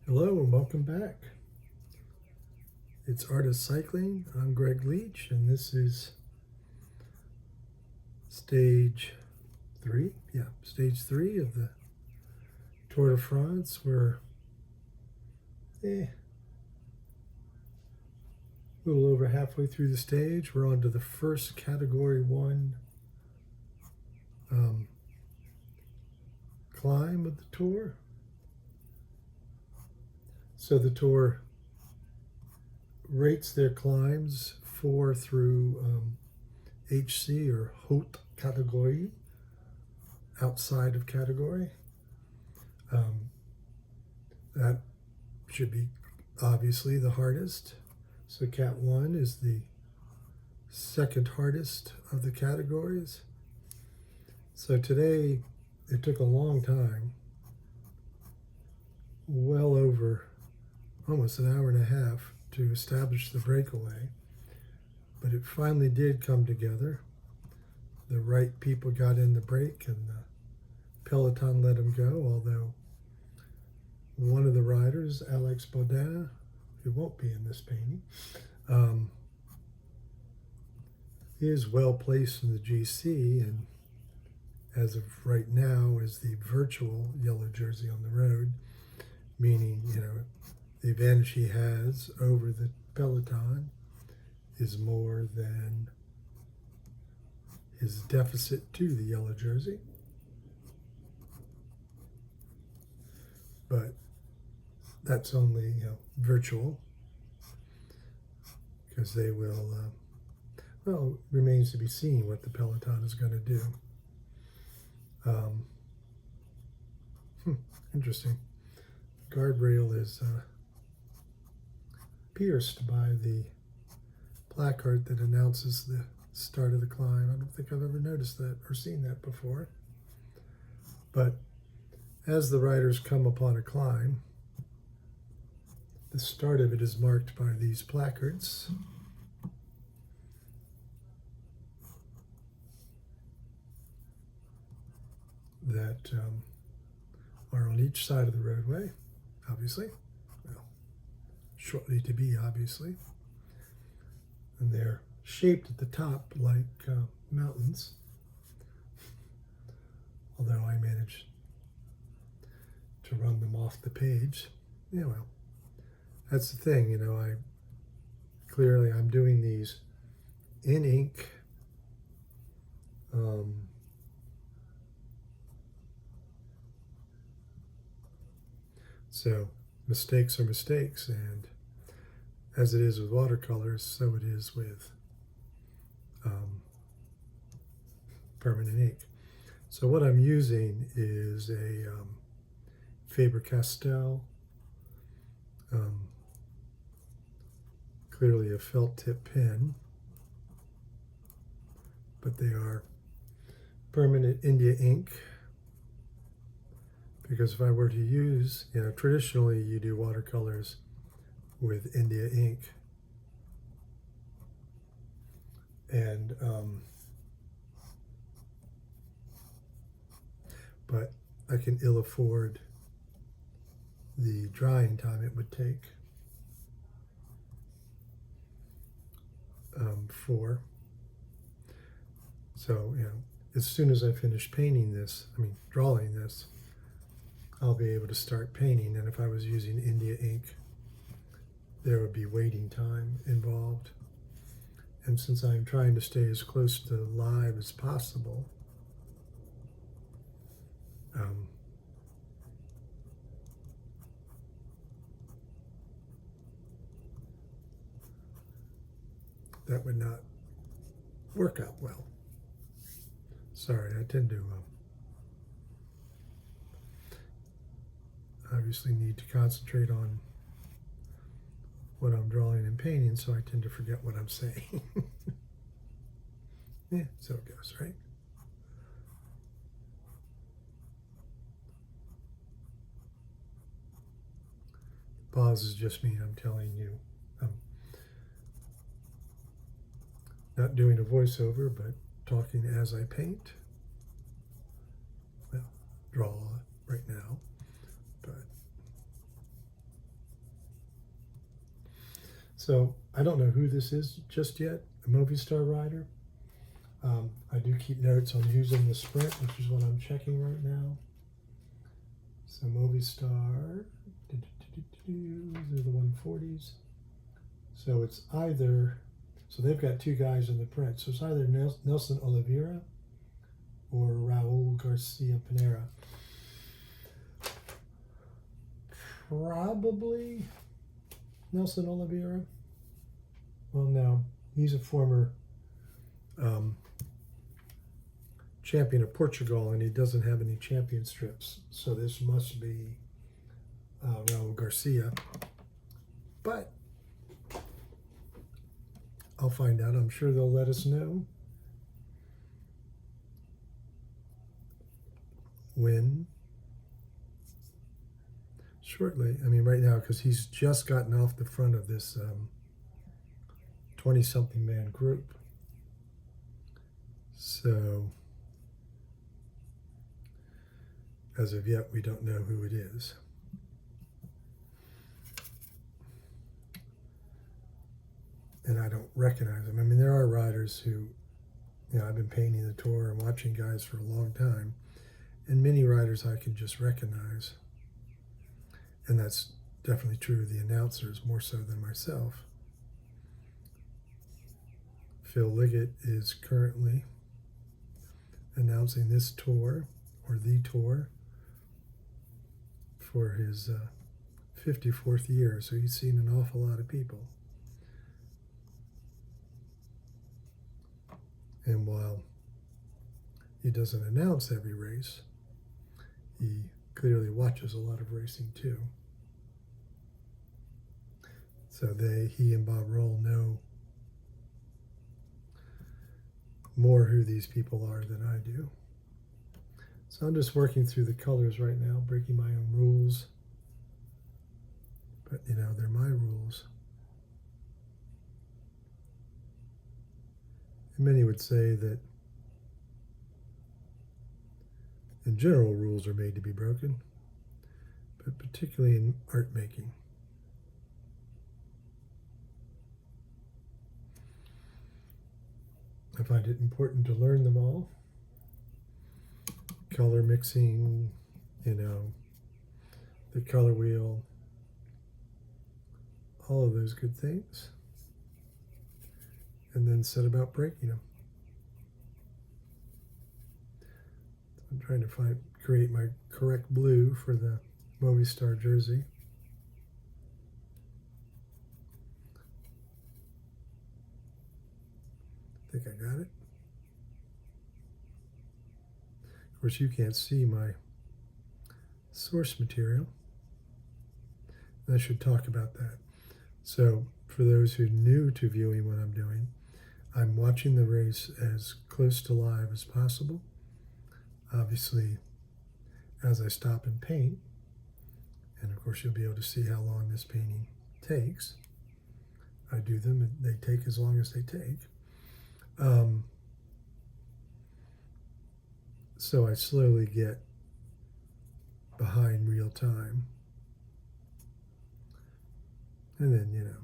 Hello and welcome back. It's Art of Cycling. I'm Greg Leach, and this is stage three. Yeah, stage three of the Tour de France. We're a little over halfway through the stage. We're on to the first Category 1 climb of the Tour. So the Tour rates their climbs 4 through HC or Haute Categorie, outside of category. That should be obviously the hardest. So Cat 1 is the second hardest of the categories. So today it took a long time, well over almost an hour and a half to establish the breakaway, but it finally did come together. The right people got in the break and the peloton let them go, although one of the riders, Alex Baudin, who won't be in this painting, is well placed in the GC, and as of right now is the virtual yellow jersey on the road, meaning, the advantage he has over the peloton is more than his deficit to the yellow jersey. But that's only virtual, because they will, remains to be seen what the peloton is going to do. Interesting. The guardrail is pierced by the placard that announces the start of the climb. I don't think I've ever noticed that or seen that before. But as the riders come upon a climb, the start of it is marked by these placards. That are on each side of the roadway, obviously. Well, shortly to be, obviously. And they're shaped at the top like mountains, although I managed to run them off the page. Yeah, well, that's the thing, I'm doing these in ink. So mistakes are mistakes, and as it is with watercolors, so it is with permanent ink. So what I'm using is a Faber-Castell, clearly a felt tip pen, but they are permanent India ink, because if I were to use, traditionally you do watercolors with India ink, and but I can ill afford the drying time it would take for. So, as soon as I finish drawing this, I'll be able to start painting. And if I was using India ink, there would be waiting time involved. And since I'm trying to stay as close to live as possible, that would not work out well. Sorry, I tend to obviously need to concentrate on what I'm drawing and painting, so I tend to forget what I'm saying. Yeah, so it goes, right? Pause is just me. I'm telling you. I'm not doing a voiceover, but talking as I paint. Well, draw right now, but So I don't know who this is just yet, a Movistar rider. I do keep notes on who's in the sprint, which is what I'm checking right now. So Movistar, these are the 140s. So it's either, so they've got two guys in the print. So it's either Nelson Oliveira or Raul Garcia Pinera. Probably Nelson Oliveira. Well, no, he's a former champion of Portugal, and he doesn't have any champion strips. So this must be Raul Garcia. But I'll find out. I'm sure they'll let us know when shortly. I mean, right now, because he's just gotten off the front of this 20-something man group. So as of yet, we don't know who it is. And I don't recognize them. I mean, there are riders who, you know, I've been painting the tour and watching guys for a long time, and many riders I can just recognize. And that's definitely true of the announcers, more so than myself. Phil Liggett is currently announcing this tour, or the tour, for his 54th year, so he's seen an awful lot of people. And while he doesn't announce every race, he clearly watches a lot of racing too. So he and Bob Roll know more who these people are than I do. So I'm just working through the colors right now, breaking my own rules. But, you know, they're my rules. And many would say that in general, rules are made to be broken, but particularly in art making. I find it important to learn them all. Color mixing, you know, the color wheel, all of those good things. And then set about breaking them. I'm trying to create my correct blue for the Movistar jersey. I think I got it. Of course, you can't see my source material. I should talk about that. So, for those who are new to viewing what I'm doing, I'm watching the race as close to live as possible. Obviously, as I stop and paint, and of course you'll be able to see how long this painting takes. I do them, and they take as long as they take. So I slowly get behind real time. And then, you know,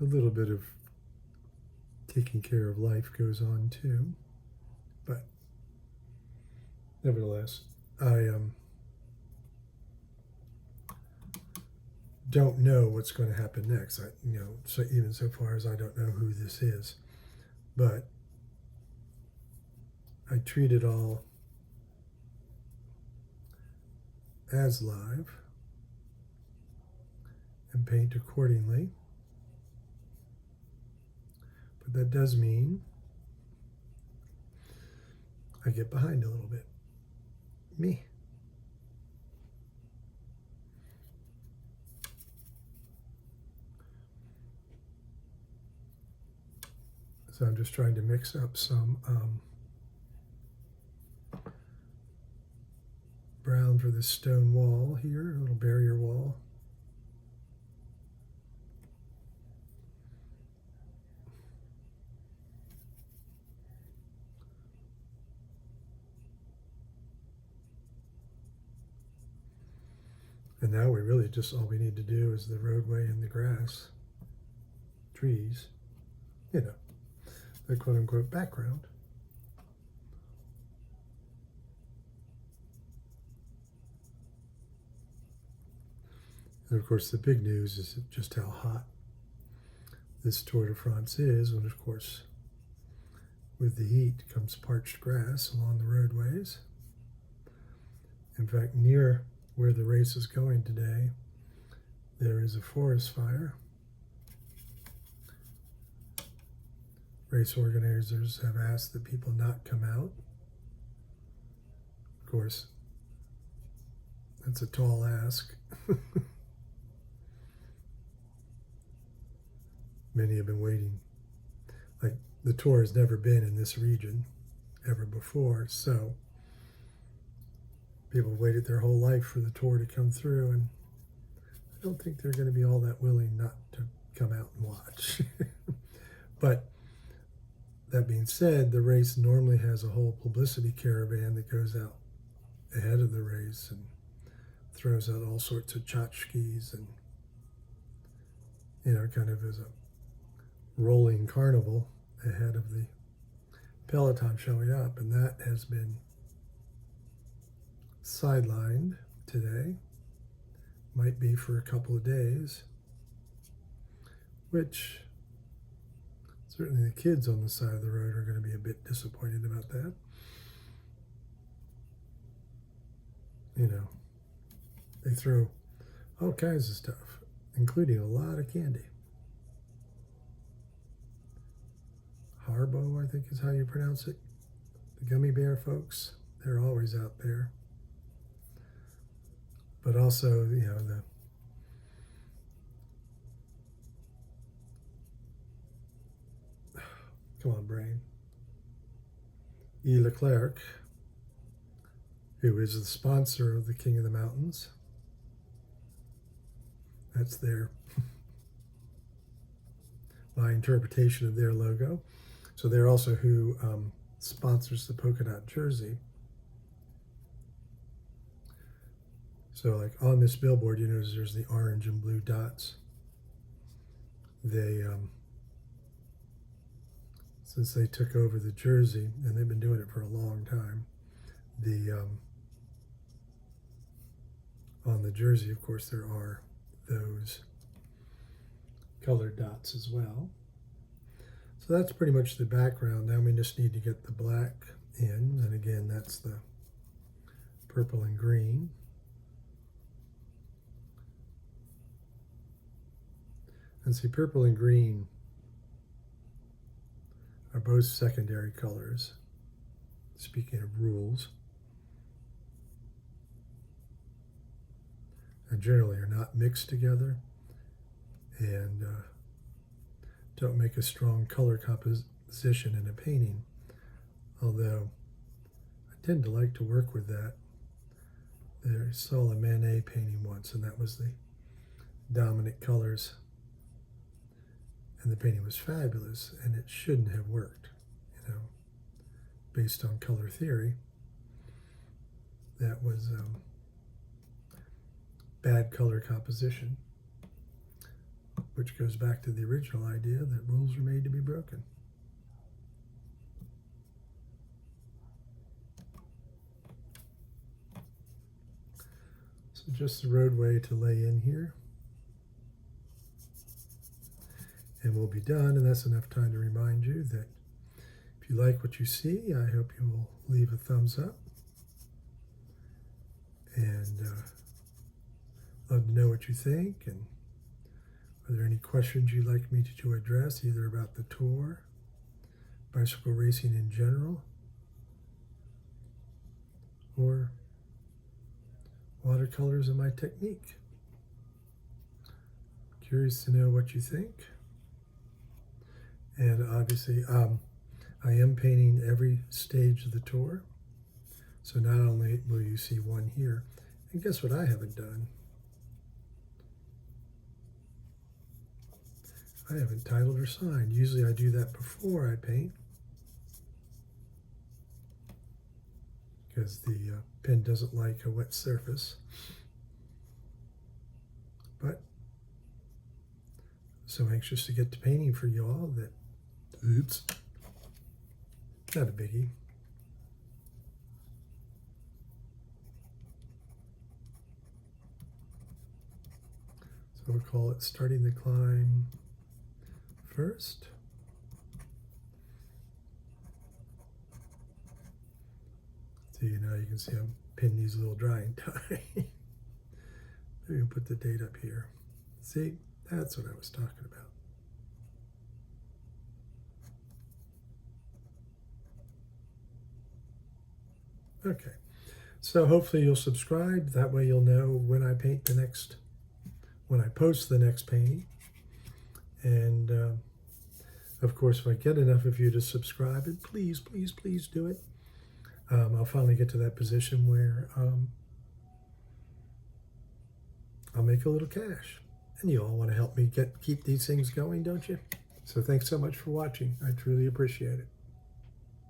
a little bit of taking care of life goes on too. But nevertheless, I don't know what's going to happen next. So even so far as I don't know who this is, but I treat it all as live and paint accordingly. But that does mean I get behind a little bit. Me. So I'm just trying to mix up some brown for this stone wall here, a little barrier wall. And now we really just, all we need to do is the roadway and the grass, trees, you know, the quote unquote background. And of course, the big news is just how hot this Tour de France is. And of course, with the heat comes parched grass along the roadways. In fact, near where the race is going today, there is a forest fire. Race organizers have asked that people not come out. Of course, that's a tall ask. Many have been waiting. Like, the tour has never been in this region ever before, so people waited their whole life for the tour to come through, and I don't think they're going to be all that willing not to come out and watch. But that being said, the race normally has a whole publicity caravan that goes out ahead of the race and throws out all sorts of tchotchkes and, you know, kind of as a rolling carnival ahead of the peloton showing up, and that has been sidelined today. Might be for a couple of days, which certainly the kids on the side of the road are going to be a bit disappointed about that. You know, they throw all kinds of stuff, including a lot of candy. Harbo, I think is how you pronounce it. The gummy bear folks, they're always out there. But also, you know, come on, brain. E. Leclerc, who is the sponsor of the King of the Mountains. That's my interpretation of their logo. So they're also who sponsors the polka dot jersey. So like on this billboard, you notice there's the orange and blue dots. They, since they took over the jersey, and they've been doing it for a long time, on the jersey, of course, there are those colored dots as well. So that's pretty much the background. Now we just need to get the black in, and again, that's the purple and green. And see, purple and green are both secondary colors, speaking of rules, and generally are not mixed together and don't make a strong color composition in a painting, although I tend to like to work with that. I saw a Manet painting once, and that was the dominant colors, and the painting was fabulous, and it shouldn't have worked, you know, based on color theory. That was bad color composition, which goes back to the original idea that rules are made to be broken. So just the roadway to lay in here, and we'll be done, and that's enough time to remind you that if you like what you see, I hope you will leave a thumbs up, and love to know what you think, and are there any questions you'd like me to address, either about the tour, bicycle racing in general, or watercolors and my technique? Curious to know what you think. And obviously, I am painting every stage of the tour. So not only will you see one here, and guess what I haven't done? I haven't titled or signed. Usually I do that before I paint, because the pen doesn't like a wet surface. But so anxious to get to painting for y'all that it's not a biggie. So we'll call it starting the climb first. So now you can see I'm pinning these little drying tie. Maybe we can put the date up here. See, that's what I was talking about. Okay, so hopefully you'll subscribe. That way you'll know when I paint the next, when I post the next painting. And of course, if I get enough of you to subscribe, and please, please, please do it, I'll finally get to that position where I'll make a little cash. And you all want to help me keep these things going, don't you? So thanks so much for watching. I truly appreciate it.